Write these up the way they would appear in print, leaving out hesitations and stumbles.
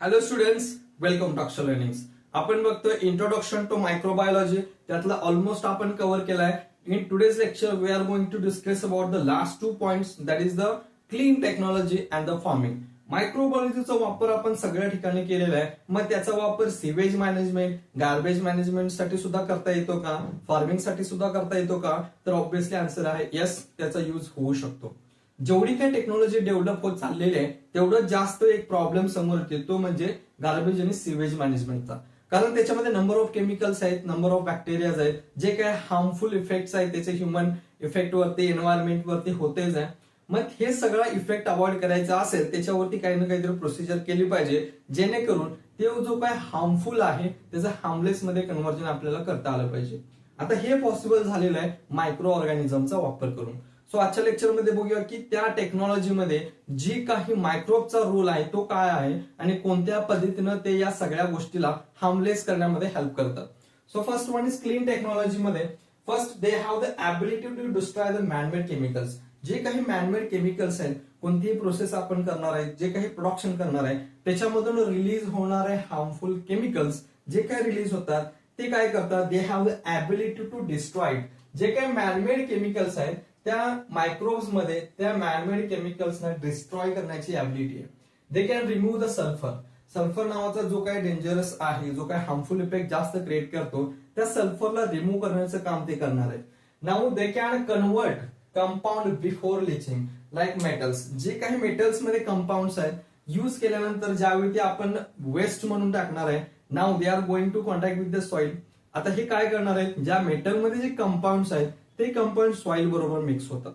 Hello students, welcome to Akshar learnings. आपण बघतोय introduction to microbiology. त्यातला ऑलमोस्ट आपण कव्हर केलाय. In today's lecture we are going to discuss about the last 2 points, that is the clean technology and the farming. मायक्रोबायोलॉजीचा वापर आपण सगळ्या ठिकाणी केलेला आहे. मग त्याचा वापर सिवेज मॅनेजमेंट, गार्बेज मॅनेजमेंट साठी सुद्धा करता येतो का, फार्मिंग साठी सुद्धा करता येतो का? तर ऑब्व्हियसली आन्सर आहे येस, त्याचा यूज होऊ शकतो. जेवढी काही टेक्नॉलॉजी डेव्हलप होत चाललेली आहे तेवढं जास्त एक प्रॉब्लेम समोर येतो, म्हणजे गार्बेज आणि सिवेज मॅनेजमेंटचा. कारण त्याच्यामध्ये नंबर ऑफ केमिकल्स आहेत, नंबर ऑफ बॅक्टेरियाज आहेत, जे काय हार्मफुल इफेक्ट्स आहेत त्याचे ह्युमन इफेक्ट वरती, एन्व्हायरमेंट वरती होतेच आहे. मग हे सगळा इफेक्ट अवॉइड करायचा असेल त्याच्यावरती काही ना काहीतरी प्रोसिजर केली पाहिजे, जेणेकरून ते जो काय हार्मफुल आहे त्याचं हार्मलेस मध्ये कन्व्हर्जन आपल्याला करता आलं पाहिजे. आता हे पॉसिबल झालेलं आहे मायक्रो ऑर्गॅनिझमचा वापर करून. सो आजच्या लेक्चरमध्ये बघूया की त्या टेक्नॉलॉजीमध्ये जी काही मायक्रोबचा रोल आहे तो काय आहे आणि कोणत्या पद्धतीनं ते या सगळ्या गोष्टीला हार्मलेस करण्यामध्ये हेल्प करतात. So first one is clean टेक्नॉलॉजीमध्ये first they have the ability to destroy the manmade chemicals. जे काही मॅनमेड केमिकल्स आहेत, कोणतीही प्रोसेस आपण करणार आहे, जे काही प्रोडक्शन करणार आहे त्याच्यामधून रिलीज होणारे हार्मफुल केमिकल्स जे काही रिलीज होतात ते काय करतात, they have the ability to destroy. जे काही मॅनमेड केमिकल्स आहेत त्या मायक्रोब्स मध्ये त्या मॅनमेड केमिकल्सना डिस्ट्रॉय करण्याची ॲबिलिटी आहे. They can remove the sulphur. Sulphur नावाचा जो काही डेंजरस आहे, जो काही हार्मफुल इफेक्ट जास्त क्रिएट करतो, त्या सल्फरला रिमूव्ह करण्याचं काम ते करणार आहेत. Now they can convert compound before leaching like metals. जे काही मेटल्स मध्ये कंपाऊंड्स आहेत यूज केल्यानंतर ज्यावेळी ते आपण वेस्ट म्हणून टाकणार आहे, now they are going to contact with the soil. आता हे काय करणार आहेत, ज्या मेटलमध्ये जे कंपाऊंड्स आहेत ते कंपाऊंड सॉइल बरोबर मिक्स होतात.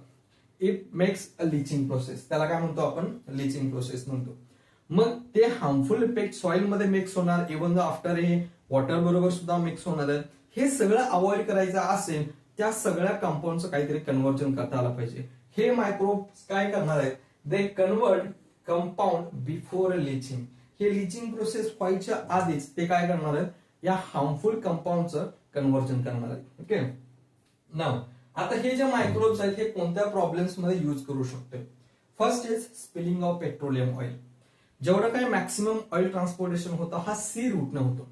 It makes a leaching process. त्याला काय म्हणतो आपण, लिचिंग प्रोसेस म्हणतो. मग ते हार्मफुल इफेक्ट सॉइल मध्ये मिक्स होणार, इव्हन आफ्टर हे वॉटर बरोबर सुद्धा मिक्स होणार आहेत. हे सगळं अवॉइड करायचं असेल त्या सगळ्या कंपाऊंडचं काहीतरी कन्व्हर्जन करता आलं पाहिजे. हे मायक्रोब्स काय करणार आहेत, they convert compound before leaching. हे लिचिंग प्रोसेस व्हायच्या आधीच ते काय करणार आहेत, या हार्मफुल कंपाऊंडचं कन्व्हर्जन करणार आहेत. ओके, नाव आता हे जे मायक्रोब्स आहेत हे कोणत्या प्रॉब्लेम्स मध्ये यूज करू शकतो. First is spilling of petroleum oil. जेवढं काही मॅक्सिमम ऑइल ट्रान्सपोर्टेशन होतं हा सी रूटने होतो.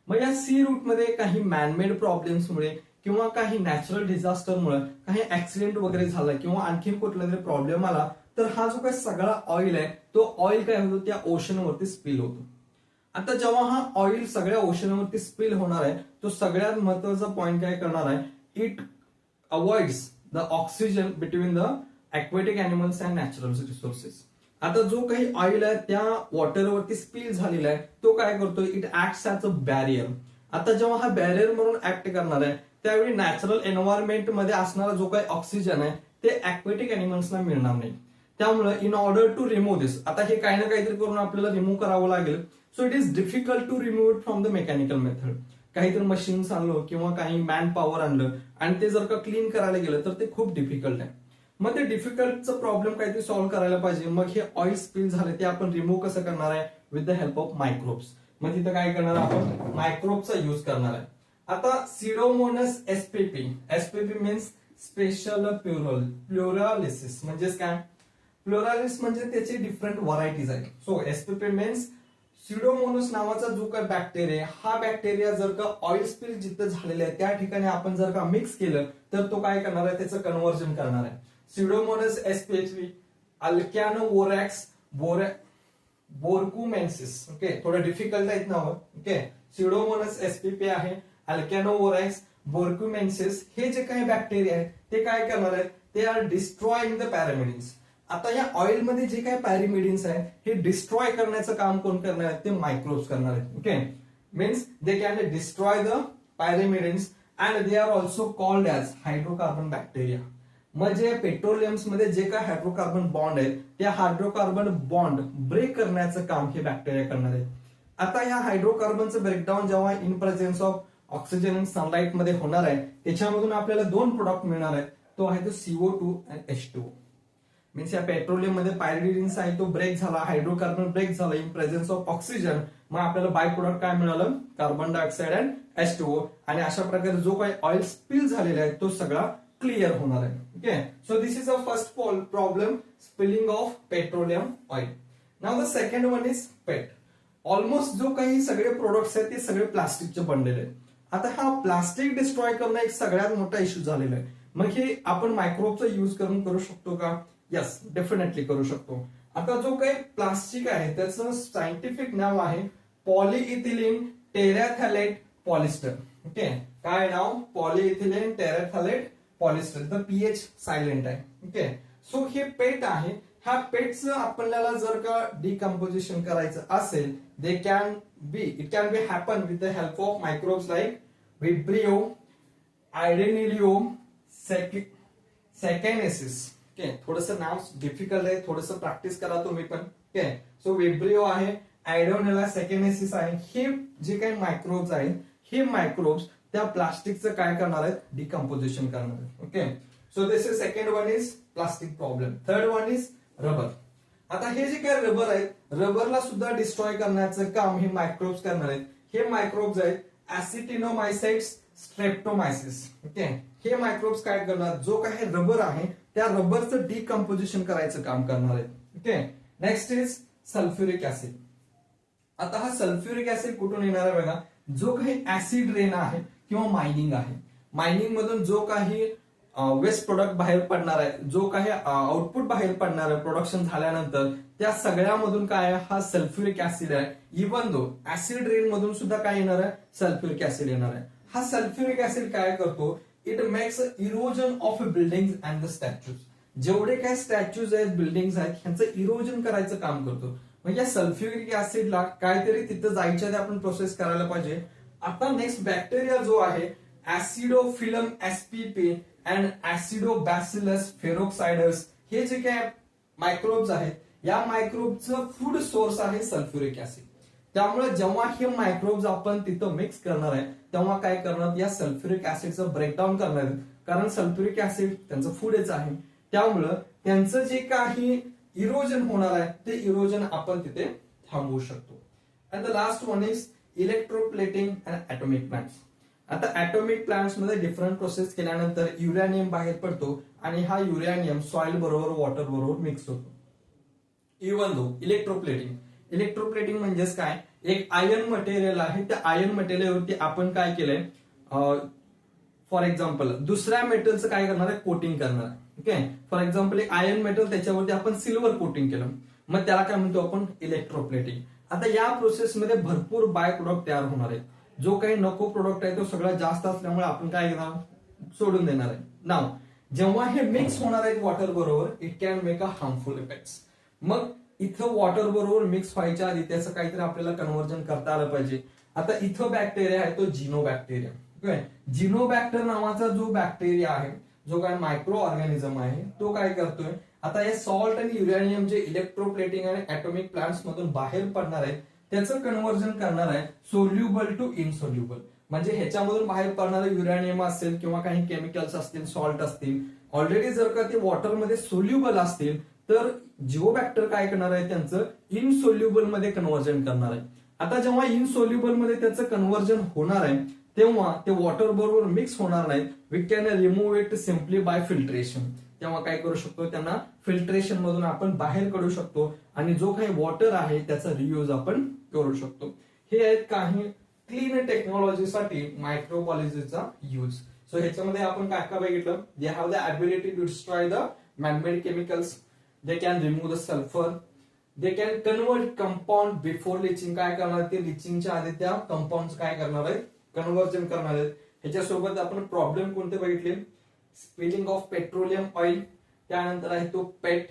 मग या सी रूटमध्ये काही मॅनमेड प्रॉब्लेम्समुळे किंवा काही नॅचरल डिझास्टरमुळे काही ऍक्सिडेंट वगैरे झाला किंवा आणखी कुठला तरी प्रॉब्लेम आला तर हा जो काही सगळा ऑइल आहे तो ऑइल काय होतो, त्या ओशनवरती स्पिल होतो. आता जेव्हा हा ऑइल सगळ्या ओशनवरती स्पिल होणार आहे तो सगळ्यात महत्वाचा पॉइंट काय करणार आहे, it avoids the oxygen between the aquatic animals and natural resources. आता जो काही ऑइल आहे त्या वॉटरवरती स्पिल झालेला आहे तो काय करतो, it acts as a barrier. आता जेव्हा हा बॅरियर म्हणून ऍक्ट करणार आहे त्यावेळी नॅचरल एन्व्हायरमेंट मध्ये असणारा जो काही ऑक्सिजन आहे ते aquatic animalsना मिळणार नाही. त्यामुळे इन ऑर्डर टू रिमूव्ह दिस, आता हे काही ना काहीतरी करून आपल्याला रिमूव्ह करावं लागेल. So it is difficult to remove it from the mechanical method. काहीतरी मशीन्स आणलं किंवा काही मॅन पॉवर आणलं आणि ते जर का क्लीन करायला गेलं तर ते खूप डिफिकल्ट आहे. मग ते डिफिकल्टचं प्रॉब्लेम काहीतरी सॉल्व्ह करायला पाहिजे. मग हे ऑइल स्पिल झाले ते आपण रिमूव्ह कसं करणार आहे, with the help of microbes. मग तिथं काय करणार आपण, मायक्रोबचा यूज करणार आहे. आता Pseudomonas SPP. SPP means special pluralis. म्हणजेच काय, प्लुरालिस म्हणजे त्याचे डिफरंट व्हरायटीज आहेत. सो एसपीपी मीन्स सिडोमोनस नावाचा जो काही बॅक्टेरिया, हा बॅक्टेरिया जर का ऑइल स्पिल जिथं झालेलं आहे त्या ठिकाणी आपण जर का मिक्स केलं तर तो काय करणार आहे, त्याचं कन्व्हर्जन करणार आहे. सिडोमोनस एसपीपी, अल्कॅनोवोरॅक्स बोरकुमेन्सिस. ओके, थोडं डिफिकल्ट आहेत नाव. ओके, सिडोमोनस एसपीपी आहे, अल्कॅनोवोरॅक्स बोरकुमेन्सिस. हे जे काही बॅक्टेरिया आहेत ते काय करणार आहेत, ते आर डिस्ट्रॉइंग द पॅरामिडिन्स. आता या ऑइल मध्ये जे काही पॅरामिडिन्स आहे हे डिस्ट्रॉय करण्याचं काम कोण करणार आहेत, ते मायक्रोब्स करणार आहेत. Okay, means they can destroy the paraffins and they are also called as hydrocarbon bacteria. म्हणजे पेट्रोलियम्स मध्ये जे काही हायड्रोकार्बन बॉन्ड आहेत त्या हायड्रोकार्बन बॉन्ड ब्रेक करण्याचं काम हे बॅक्टेरिया करणार आहेत. आता या हायड्रोकार्बनचं ब्रेकडाऊन जेव्हा in presence of oxygen and sunlight मध्ये होणार आहे त्याच्यामधून आपल्याला 2 प्रोडक्ट मिळणार आहेत. तो आहे तो CO2 आणि H2O. मीन्स या पेट्रोलियम मध्ये पायरिडिन्स आहे तो ब्रेक झाला, हायड्रोकार्बन ब्रेक झाला इन प्रेझेन्स ऑफ ऑक्सिजन. मग आपल्याला बाय प्रोडक्ट काय मिळालं, कार्बन डायऑक्साइड अँड H2O. आणि अशा प्रकारे जो काही ऑइल स्पिल झालेला आहे तो सगळा क्लिअर होणार आहे. Okay, so this is a first problem, spilling of petroleum oil. Now the second one is pet. Almost जो काही सगळे प्रोडक्ट्स आहेत ते सगळे प्लास्टिकचे बनलेले आहेत. आता हा प्लास्टिक डिस्ट्रॉय करणं एक सगळ्यात मोठा इश्यू झालेला आहे. मग हे आपण मायक्रोबचा युज करून करू शकतो का? यस, डेफिनेटली करू शकतो. आता जो काही प्लास्टिक आहे त्याचं सायंटिफिक नाव आहे पॉलीइथिलीन टेरॅथॅलेट पॉलिस्टर. ओके, काय नाव? Polyethylene terephthalate polyester. तर पीएच सायलेंट आहे. ओके, सो हे पेट आहे. ह्या पेटचं आपल्याला जर का डिकम्पोजिशन करायचं असेल, it can be happen with the help of microbes like Vibrio, Ideonella, sakaiensis. Okay, थोडंसं नाव डिफिकल्ट आहे, थोडंसं प्रॅक्टिस करा तुम्ही पण. ओके, सो विब्रिओ आहे, आयडोनेला, सेकॅनेसिस आहे. हे जे काही मायक्रोब्स आहेत, हे मायक्रोब्स त्या प्लास्टिकचं काय करणार आहेत? डिकम्पोजिशन करणार आहेत. Okay, so this is second one is plastic problem. Third one is rubber. आता हे जे काही रबर आहेत, रबरला सुद्धा डिस्ट्रॉय करण्याचं काम हे मायक्रोब्स करणार आहेत. हे मायक्रोब्स आहेत ऍसिटिनोमायसाइट्स, स्ट्रेप्टोमायसिस. ओके, हे मायक्रोब्स काय करणार? जो काही रबर आहे त्या रबरचं डिकम्पोजिशन करायचं काम करणार आहेत. Okay, next is sulphuric acid. आता हा सल्फ्युरिक ऍसिड कुठून येणार आहे बघा? जो काही ऍसिड रेन आहे किंवा मायनिंग आहे, मायनिंग मधून जो काही वेस्ट प्रोडक्ट बाहेर पडणार आहे, जो काही आउटपुट बाहेर पडणार आहे प्रोडक्शन झाल्यानंतर, त्या सगळ्यामधून काय आहे? हा सल्फ्युरिक ऍसिड आहे. इव्हन दो ऍसिड रेन मधून सुद्धा काय येणार आहे? सल्फ्युरिक ऍसिड येणार आहे. हा सल्फ्युरिक ऍसिड काय करतो? It makes erosion of building and the statues. जेवढे काही स्टॅच्यूज आहेत, बिल्डिंग्स आहेत, ह्यांचं इरोजन करायचं काम करतो. म्हणजे सल्फ्युरिक ऍसिडला काहीतरी तिथं जायच्या आधी आपण प्रोसेस करायला पाहिजे. आता नेक्स्ट बॅक्टेरिया जो आहे ऍसिडोफिलम एसपीपी अँड ऍसिडोबॅसिलस फेरोक्साइडस, हे जे काय मायक्रोब्स आहेत, या मायक्रोबचं फूड सोर्स आहे सल्फ्युरिक ऍसिड. त्यामुळे जेव्हा हे मायक्रोब्स आपण तिथं मिक्स करणार आहे, तेव्हा काय करणार? या सल्फ्युरिक ऍसिडचं ब्रेकडाऊन करणार आहे. कारण सल्फ्युरिक ऍसिड त्यांचं फूडच आहे. त्यामुळं त्यांचं जे काही इरोजन होणार आहे, ते इरोजन आपण तिथे थांबवू शकतो. And the last one is electroplating and atomic plants. आता ऍटॉमिक प्लांट्स मध्ये डिफरंट प्रोसेस केल्यानंतर युरॅनियम बाहेर पडतो आणि हा युरॅनियम सॉइल बरोबर, वॉटर बरोबर मिक्स होतो. इव्हन दो इलेक्ट्रोप्लेटिंग म्हणजेच काय? एक आयर्न मटेरियल आहे, त्या आयर्न मटेरियलवरती आपण काय केलंय? फॉर एक्झाम्पल दुसऱ्या मेटलचं काय करणार आहे? कोटिंग करणार आहे. ओके, फॉर एक्झाम्पल एक आयर्न मेटल, त्याच्यावरती आपण सिल्वर कोटिंग केलं, मग त्याला काय म्हणतो आपण? इलेक्ट्रोप्लेटिंग. आता या प्रोसेसमध्ये भरपूर बाय प्रोडक्ट तयार होणार आहेत. जो काही नको प्रोडक्ट आहे तो सगळ्यात जास्त असल्यामुळे आपण काय घेणार? सोडून देणार आहे. नाव जेव्हा हे मिक्स होणार आहेत वॉटर बरोबर, it can make a harmful effects. मग इथं वॉटर बरोबर मिक्स व्हायच्या आधी त्याचं काहीतरी आपल्याला कन्व्हर्जन करता आलं पाहिजे. आता इथं बॅक्टेरिया आहे तो जिनोबॅक्टेरिया. जिनोबॅक्टर नावाचा जो बॅक्टेरिया आहे, जो काय मायक्रो ऑर्गॅनिझम आहे, तो काय करतोय? आता हे सॉल्ट आणि युरॅनियम जे इलेक्ट्रोप्लेटिंग आणि ऍटॉमिक प्लांट्स मधून बाहेर पडणार आहेत, त्याचं कन्व्हर्जन करणार आहे सोल्युबल टू इनसोल्युबल. म्हणजे ह्याच्यामधून बाहेर पडणारे युरॅनियम असेल किंवा काही केमिकल्स असतील, सॉल्ट असतील, ऑलरेडी जर का ते वॉटरमध्ये सोल्युबल असतील, तर जिओबॅक्टर काय करणार आहे? त्यांचं इनसोल्युबल मध्ये कन्व्हर्जन करणार आहे. आता जेव्हा इनसोल्युबल मध्ये त्याचं कन्व्हर्जन होणार आहे, तेव्हा ते वॉटर बरोबर मिक्स होणार नाहीत. We can remove it simply by filtration. तेव्हा काय करू शकतो? त्यांना फिल्ट्रेशन मधून आपण बाहेर काढू शकतो आणि जो काही वॉटर आहे त्याचा रियूज आपण करू शकतो. हे आहेत काही क्लीन टेक्नॉलॉजीसाठी मायक्रोपॉलिसीचा यूज. सो ह्याच्यामध्ये आपण काय काय बघितलं? They have the ability to destroy the manmade chemicals, they can remove the sulphur, they can convert compound before leaching. काय करणार? ते लिचिंगच्या आधी त्या कंपाऊंड काय करणार आहेत? कन्व्हर्जन करणार आहेत. ह्याच्यासोबत आपण प्रॉब्लेम कोणते बघितले? स्पिलिंग ऑफ पेट्रोलियम ऑइल, त्यानंतर आहे तो पेट,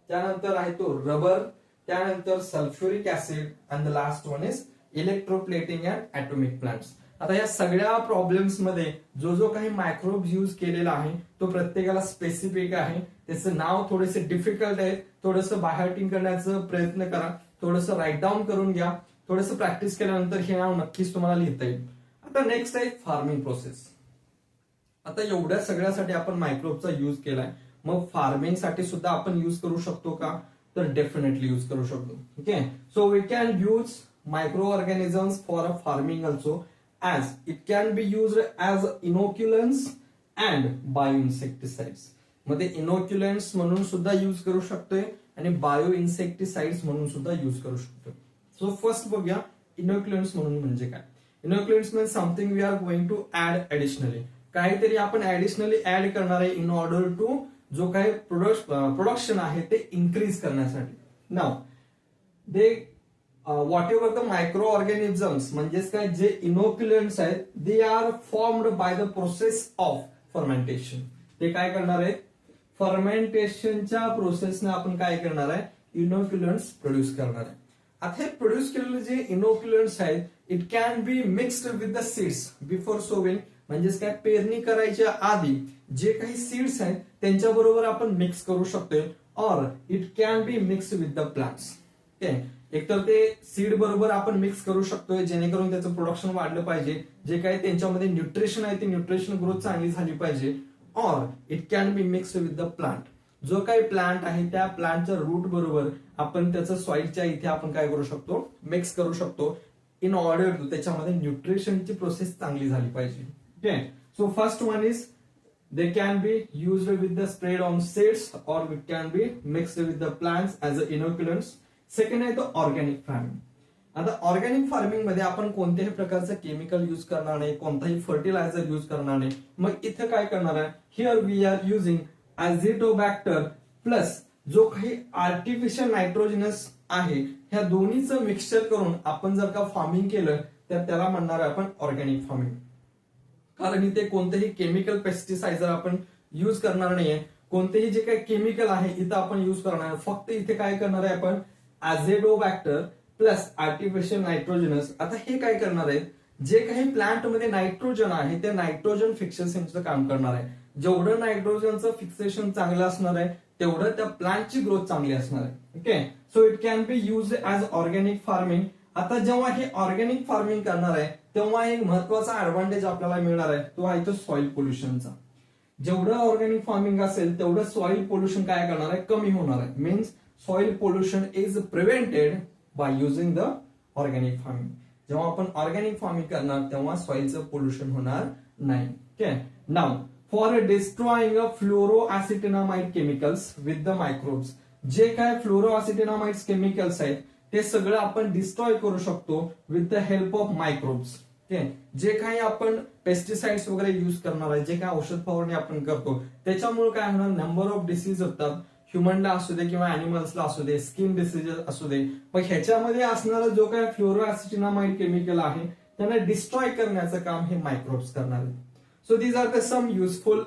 त्यानंतर आहे तो रबर, त्यानंतर sulphuric acid, and the last one is electroplating and atomic plants. आता या सगळ्या प्रॉब्लेम्स मध्ये जो जो काही मायक्रोब यूज केलेला आहे तो प्रत्येकाला स्पेसिफिक आहे. त्याचं नाव थोडेसे डिफिकल्ट आहे, थोडंसं बायहार्टिंग करण्याचा प्रयत्न करा, थोडंसं राईट डाऊन करून घ्या, थोडंसं प्रॅक्टिस केल्यानंतर हे नाव नक्कीच तुम्हाला लिहिता येईल. आता नेक्स्ट आहे फार्मिंग प्रोसेस. आता एवढ्या सगळ्यासाठी आपण मायक्रोबचा यूज केलाय, मग फार्मिंग साठी सुद्धा आपण यूज करू शकतो का? तर डेफिनेटली यूज करू शकतो. Okay, so we can use microorganisms for a farming also, as it can be used as inoculants and bioinsecticides. मध्ये इनोक्युलंट्स म्हणून सुद्धा यूज करू शकतोय आणि बायो इन्सेक्टिसाइड्स म्हणून सुद्धा यूज करू शकतो. सो फर्स्ट बघूया इनोक्युलंट्स म्हणून म्हणजे काय. Inoculants means something we are going to add additionally, काहीतरी आपण ऍडिशनली ऍड करणार आहे इन ऑर्डर टू जो काही प्रोडक्शन आहे ते इन्क्रीज करण्यासाठी. नाव they whatever the microorganisms म्हणजेच काय जे इनोक्युलंट्स आहेत they are formed by the process of fermentation. ते काय करणार आहेत, फर्मेंटेशनच्या प्रोसेसने आपण काय करणार आहे, इनोक्युलंट्स प्रोड्यूस करणार आहे. आता हे प्रोड्यूस केलेले जे इनोक्युलंट्स आहेत it can be mixed with the seeds before sowing, म्हणजेच काय पेरणी करायच्या आधी जे काही सीड्स आहेत त्यांच्या बरोबर आपण मिक्स करू शकतोय, or it can B mix with the plants. एकतर ते सीड बरोबर आपण मिक्स करू शकतोय जेणेकरून त्याचं प्रोडक्शन वाढलं पाहिजे, जे काही त्यांच्यामध्ये न्यूट्रिशन आहे ते न्यूट्रिशन ग्रोथ चांगली झाली पाहिजे, or it can B mix with the plant. जो काही प्लांट आहे त्या प्लांटच्या रूट बरोबर आपण त्याचं सॉइलच्या इथे आपण काय करू शकतो, मिक्स करू शकतो इन ऑर्डर टू त्याच्यामध्ये न्यूट्रिशनची प्रोसेस चांगली झाली पाहिजे. Okay, so first one is they can be used with the spread on seeds or it can be mixed with the plants as a inoculants. Second आहे तो organic farming. आता organic farming मध्ये आपण कोणत्याही प्रकारचं केमिकल युज करणार नाही, कोणताही फर्टिलायझर युज करणार नाही. मग इथे काय करणार आहे, here we are using azotobacter plus जो काही आर्टिफिशियल नायट्रोजनस आहे ह्या दोन्हीचं मिक्सचर करून आपण जर का फार्मिंग केलं तर त्याला म्हणणार आहे आपण ऑर्गॅनिक फार्मिंग. कारण इथे कोणतेही केमिकल पेस्टिसायझर आपण युज करणार नाहीये, कोणतेही जे काही केमिकल आहे इथं आपण युज करणार आहे, फक्त इथे काय करणार आहे आपण अझिटोबॅक्टर प्लस आर्टिफिशियल नायट्रोजनस. आता हे काय करणार आहे, जे काही प्लांट मध्ये नायट्रोजन आहे ते नायट्रोजन फिक्सेशनचं काम करणार आहे. जेवढं नायट्रोजनचं फिक्सेशन चांगलं असणार आहे तेवढं त्या प्लांटची ग्रोथ चांगली असणार आहे. Okay, so it can be use as organic farming. आता जेव्हा हे ऑर्गॅनिक फार्मिंग करणार आहे तेव्हा एक महत्वाचा ऍडव्हान्टेज आपल्याला मिळणार आहे, तो आहे तो सॉइल पोल्युशनचा. जेवढं ऑर्गॅनिक फार्मिंग असेल तेवढं सॉइल पोल्युशन काय करणार आहे, कमी होणार आहे. Means soil pollution is prevented by using the organic farming. जेव्हा आपण ऑर्गॅनिक फार्मिंग करणार तेव्हा सॉइलचं पोल्युशन होणार नाही. Okay, now for destroying fluoroacetamide chemicals with the microbes. जे काय फ्लोरोअसिटेनामाइड केमिकल्स आहेत ते सगळं आपण डिस्ट्रॉय करू शकतो with the help of microbes. Okay, जे काही आपण पेस्टिसाइड्स वगैरे युज करणार आहे, जे काही औषध फवारणी आपण करतो त्याच्यामुळे काय होणार, नंबर ऑफ डिसीज होतात, ह्युमनला असू दे किंवा अॅनिमल्सला असू दे, स्किन डिसीजेस असू दे. पण ह्याच्यामध्ये असणारा जो काही फ्लोरोअसिटेनामाइड केमिकल आहे त्यांना डिस्ट्रॉय करण्याचं काम हे मायक्रोब्स करणार आहेत. So these are the some useful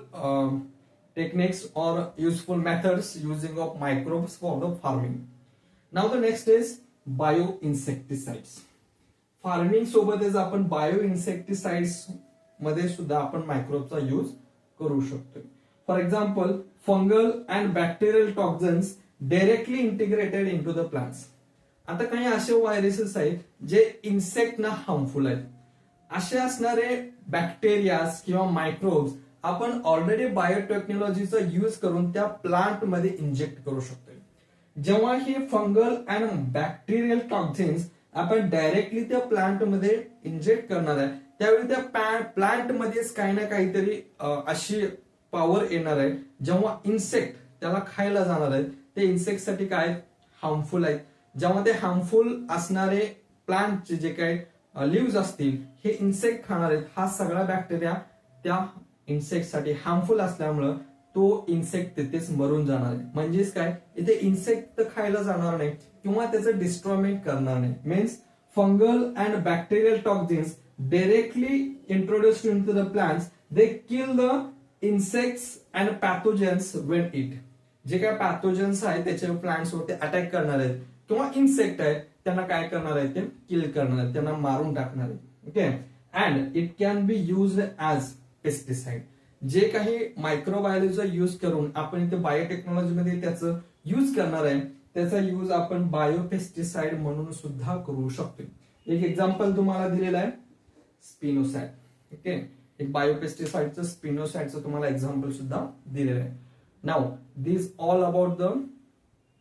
techniques or useful methods using of microbes for the farming. Now the next is bio insecticides. Farming सोबतच आपण बायो इन्सेक्टिसाइड्स मध्ये सुद्धा आपण मायक्रोबचा यूज करू शकतो. For example fungal and bacterial toxins directly integrated into the plants. आता काही असे व्हायरसेस आहेत जे इन्सेक्टना हार्मफुल आहेत. असे असणारे बॅक्टेरियाज किंवा मायक्रोब्स आपण ऑलरेडी बायोटेक्नॉलॉजीचा यूज करून त्या प्लांट मध्ये इंजेक्ट करू शकतो. जेव्हा हे फंगल अँड बॅक्टेरियल टॉक्झिन्स आपण डायरेक्टली त्या प्लांट मध्ये इंजेक्ट करणार आहे त्यावेळी त्या प्लांट मध्येच काही ना काहीतरी अशी पॉवर येणार आहे, जेव्हा इन्सेक्ट त्याला खायला जाणार आहेत ते इन्सेक्ट साठी काय हार्मफुल आहेत. जेव्हा ते हार्मफुल असणारे प्लांटचे जे काही लिव्ज असतील हे इन्सेक्ट खाणार आहेत, हा सगळा बॅक्टेरिया त्या इन्सेक्ट साठी हार्मफुल असल्यामुळं तो इन्सेक्ट तिथेच मरून जाणार आहे. म्हणजेच काय, इथे इन्सेक्ट तर खायला जाणार नाही किंवा त्याचं डिस्ट्रॉयमेंट करणार नाही. Means fungal and bacterial toxins directly introduced into the plants, they kill the insects and pathogens when it. जे काय पॅथोजन्स आहेत त्याचे प्लांट्स वरती अटॅक करणार आहेत किंवा इन्सेक्ट आहेत त्यांना काय करणार आहेत, ते किल करणार आहेत, त्यांना मारून टाकणार आहेत. Okay, and it can be used as pesticide. जे काही मायक्रोबायोलॉजीचा यूज करून आपण इथे बायोटेक्नॉलॉजीमध्ये त्याचं यूज करणार आहे त्याचा यूज आपण बायोपेस्टिसाइड म्हणून सुद्धा करू शकतो. एक एक्झाम्पल तुम्हाला दिलेलं आहे स्पिनोसाइड. ओके, एक बायोपेस्टिसाइडचं स्पिनोसाइडचं तुम्हाला एक्झाम्पल सुद्धा दिलेलं आहे. Now this all about the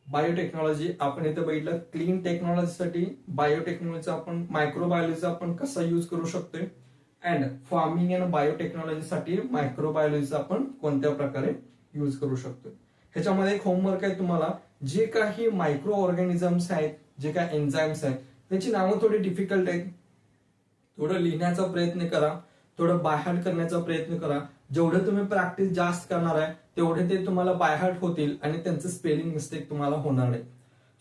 biotechnology. आपण इथे बघितलं क्लीन टेक्नॉलॉजीसाठी बायोटेक्नॉलॉजी आपण मायक्रोबायोलॉजी आपण कसा यूज करू शकतोय, अँड फार्मिंग अँड बायोटेक्नॉलॉजीसाठी मायक्रोबायोलॉजी आपण कोणत्या प्रकारे यूज करू शकतो. ह्याच्यामध्ये एक होमवर्क आहे तुम्हाला, जे काही मायक्रो ऑर्गॅनिझम्स आहेत, जे काही एन्झाइम्स आहेत त्याची नावं थोडी डिफिकल्ट आहेत. थोडं लिहिण्याचा प्रयत्न करा, थोडं बायहार्ट करण्याचा प्रयत्न करा. जेवढं तुम्ही प्रॅक्टिस जास्त करणार आहे तेवढे ते तुम्हाला बायहार्ट होतील आणि त्यांचं स्पेलिंग मिस्टेक तुम्हाला होणार नाही.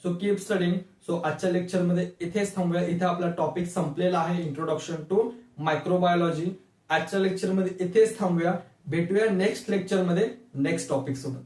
So keep studying. सो आजच्या लेक्चरमध्ये इथेच थांबूया. इथे आपला टॉपिक संपलेला आहे, इंट्रोडक्शन टू मायक्रोबायोलॉजी. आजच्या लेक्चरमध्ये इथेच थांबूया. भेटूया नेक्स्ट लेक्चरमध्ये नेक्स्ट टॉपिक सोबत.